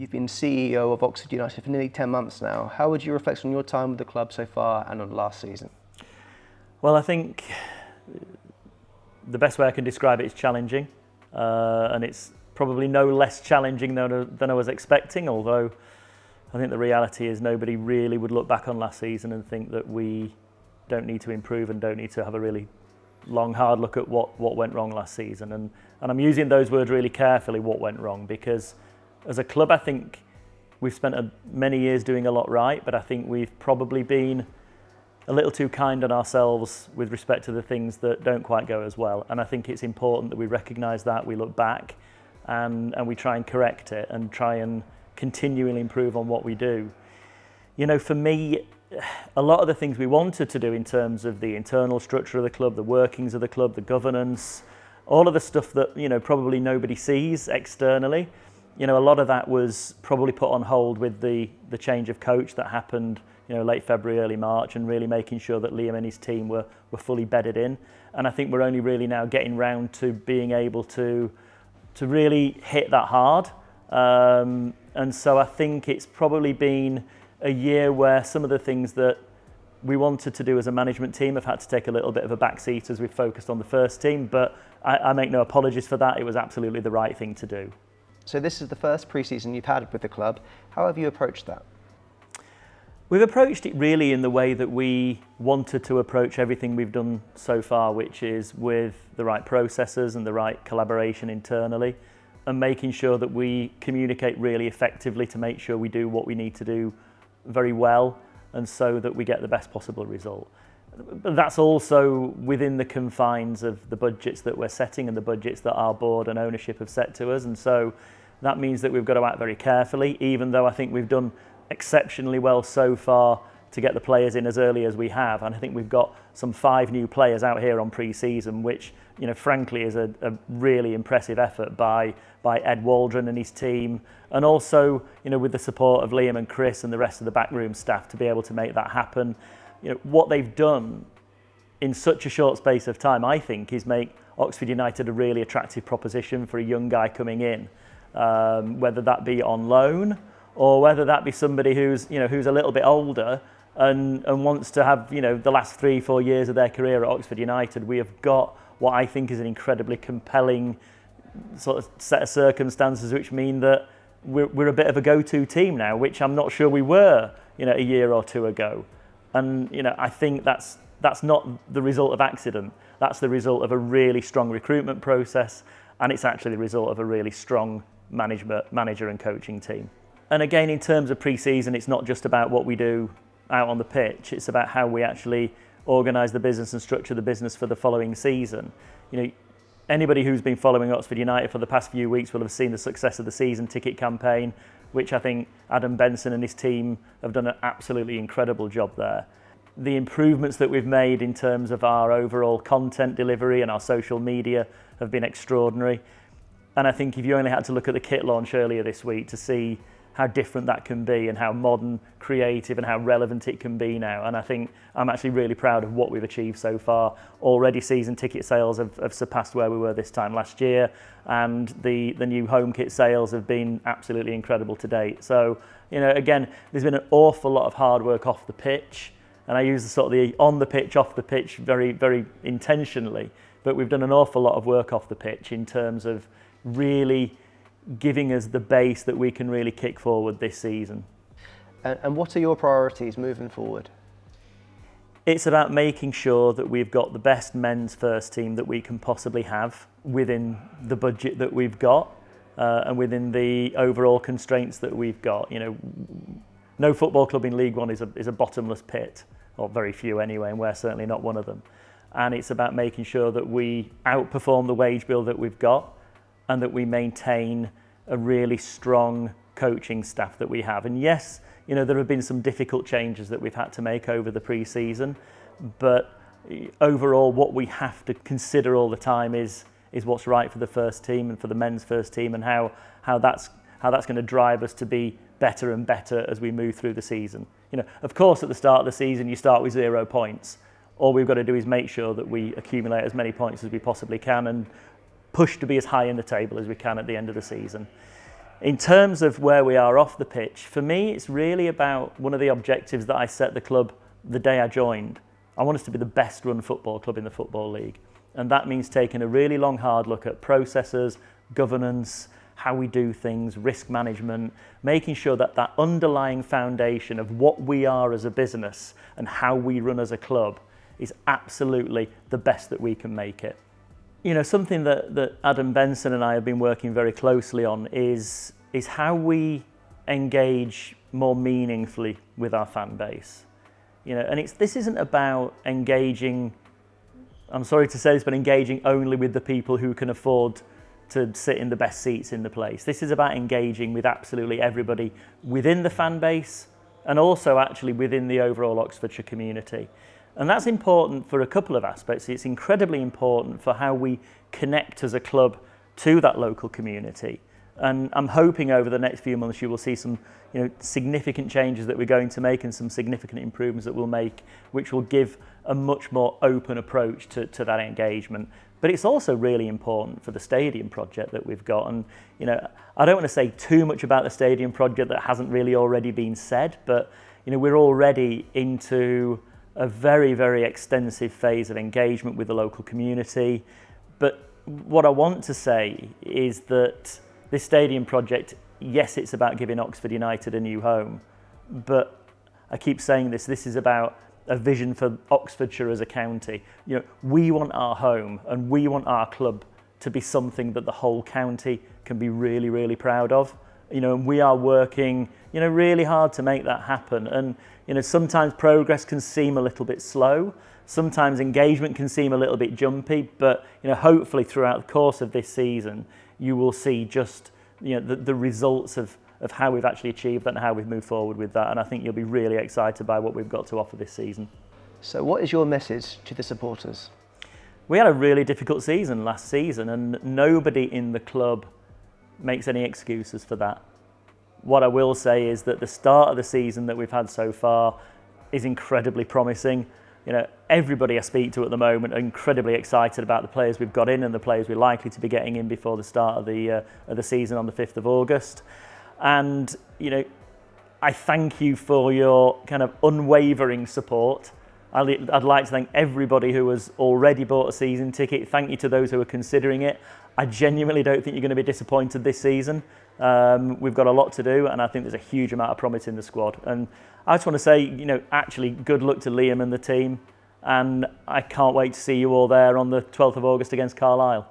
You've been CEO of Oxford United for nearly 10 months now. How would you reflect on your time with the club so far and on last season? Well, I think the best way I can describe it is challenging, and it's probably no less challenging than I was expecting, although I think the reality is nobody really would look back on last season and think that we don't need to improve and don't need to have a really long, hard look at what went wrong last season. And I'm using those words really carefully, what went wrong, because as a club I think we've spent many years doing a lot right, but I think we've probably been a little too kind on ourselves with respect to the things that don't quite go as well. And I think it's important that we recognise that, we look back and we try and correct it and try and continually improve on what we do. You know, for me, a lot of the things we wanted to do in terms of the internal structure of the club, the workings of the club, the governance, all of the stuff that, you know, probably nobody sees externally, you know, a lot of that was probably put on hold with the change of coach that happened, you know, late February, early March, and really making sure that Liam and his team were fully bedded in. And I think we're only really now getting round to being able to really hit that hard. And so I think it's probably been a year where some of the things that we wanted to do as a management team have had to take a little bit of a backseat as we've focused on the first team, but I make no apologies for that. It was absolutely the right thing to do. So this is the first pre-season you've had with the club. How have you approached that? We've approached it really in the way that we wanted to approach everything we've done so far, which is with the right processes and the right collaboration internally, and making sure that we communicate really effectively to make sure we do what we need to do very well, and so that we get the best possible result. But that's also within the confines of the budgets that we're setting and the budgets that our board and ownership have set to us. And so that means that we've got to act very carefully, even though I think we've done exceptionally well so far to get the players in as early as we have. And I think we've got some 5 new players out here on pre-season, which, you know, frankly is a really impressive effort by Ed Waldron and his team, and also, you know, with the support of Liam and Chris and the rest of the backroom staff to be able to make that happen. You know, what they've done in such a short space of time, I think, is make Oxford United a really attractive proposition for a young guy coming in, whether that be on loan or whether that be somebody who's a little bit older and wants to have, you know, the last 3-4 years of their career at Oxford United. We have got what I think is an incredibly compelling sort of set of circumstances, which mean that we're a bit of a go-to team now, which I'm not sure we were, you know, a year or two ago. And, you know, I think that's not the result of accident. That's the result of a really strong recruitment process, and it's actually the result of a really strong manager and coaching team. And again, in terms of pre-season, it's not just about what we do out on the pitch. It's about how we actually organise the business and structure the business for the following season. You know, anybody who's been following Oxford United for the past few weeks will have seen the success of the season ticket campaign, which I think Adam Benson and his team have done an absolutely incredible job there. The improvements that we've made in terms of our overall content delivery and our social media have been extraordinary. And I think if you only had to look at the kit launch earlier this week to see how different that can be and how modern, creative and how relevant it can be now. And I think I'm actually really proud of what we've achieved so far. Already season ticket sales have surpassed where we were this time last year, and the new home kit sales have been absolutely incredible to date. So, you know, again, there's been an awful lot of hard work off the pitch, and I use the sort of the on the pitch, off the pitch very, very intentionally, but we've done an awful lot of work off the pitch in terms of really giving us the base that we can really kick forward this season. And what are your priorities moving forward? It's about making sure that we've got the best men's first team that we can possibly have within the budget that we've got, and within the overall constraints that we've got. You know, no football club in League One is a bottomless pit, or very few anyway, and we're certainly not one of them. And it's about making sure that we outperform the wage bill that we've got, and that we maintain a really strong coaching staff that we have. And yes, you know, there have been some difficult changes that we've had to make over the pre-season, but overall what we have to consider all the time is what's right for the first team and for the men's first team, and how that's going to drive us to be better and better as we move through the season. You know, of course, at the start of the season, you start with 0 points. All we've got to do is make sure that we accumulate as many points as we possibly can and push to be as high in the table as we can at the end of the season. In terms of where we are off the pitch, for me, it's really about one of the objectives that I set the club the day I joined. I want us to be the best run football club in the Football League. And that means taking a really long, hard look at processes, governance, how we do things, risk management, making sure that that underlying foundation of what we are as a business and how we run as a club is absolutely the best that we can make it. You know, something that Adam Benson and I have been working very closely on is how we engage more meaningfully with our fan base. You know, and this isn't about engaging, I'm sorry to say this, but engaging only with the people who can afford to sit in the best seats in the place. This is about engaging with absolutely everybody within the fan base and also actually within the overall Oxfordshire community. And that's important for a couple of aspects. It's incredibly important for how we connect as a club to that local community. And I'm hoping over the next few months you will see some significant changes that we're going to make and some significant improvements that we'll make, which will give a much more open approach to that engagement. But it's also really important for the stadium project that we've got. And I don't want to say too much about the stadium project that hasn't really already been said, but we're already into a very, very extensive phase of engagement with the local community. But what I want to say is that this stadium project, yes, it's about giving Oxford United a new home, but I keep saying this is about a vision for Oxfordshire as a county. We want our home and we want our club to be something that the whole county can be really, really proud of. And we are working, really hard to make that happen. And, sometimes progress can seem a little bit slow. Sometimes engagement can seem a little bit jumpy, but, hopefully throughout the course of this season, you will see just, the results of how we've actually achieved that and how we've moved forward with that. And I think you'll be really excited by what we've got to offer this season. So what is your message to the supporters? We had a really difficult season last season and nobody in the club makes any excuses for that. What I will say is that the start of the season that we've had so far is incredibly promising. Everybody I speak to at the moment are incredibly excited about the players we've got in and the players we're likely to be getting in before the start of the season on the 5th of August. And, I thank you for your kind of unwavering support. I'd like to thank everybody who has already bought a season ticket. Thank you to those who are considering it. I genuinely don't think you're going to be disappointed this season. We've got a lot to do, and I think there's a huge amount of promise in the squad. And I just want to say, actually, good luck to Liam and the team. And I can't wait to see you all there on the 12th of August against Carlisle.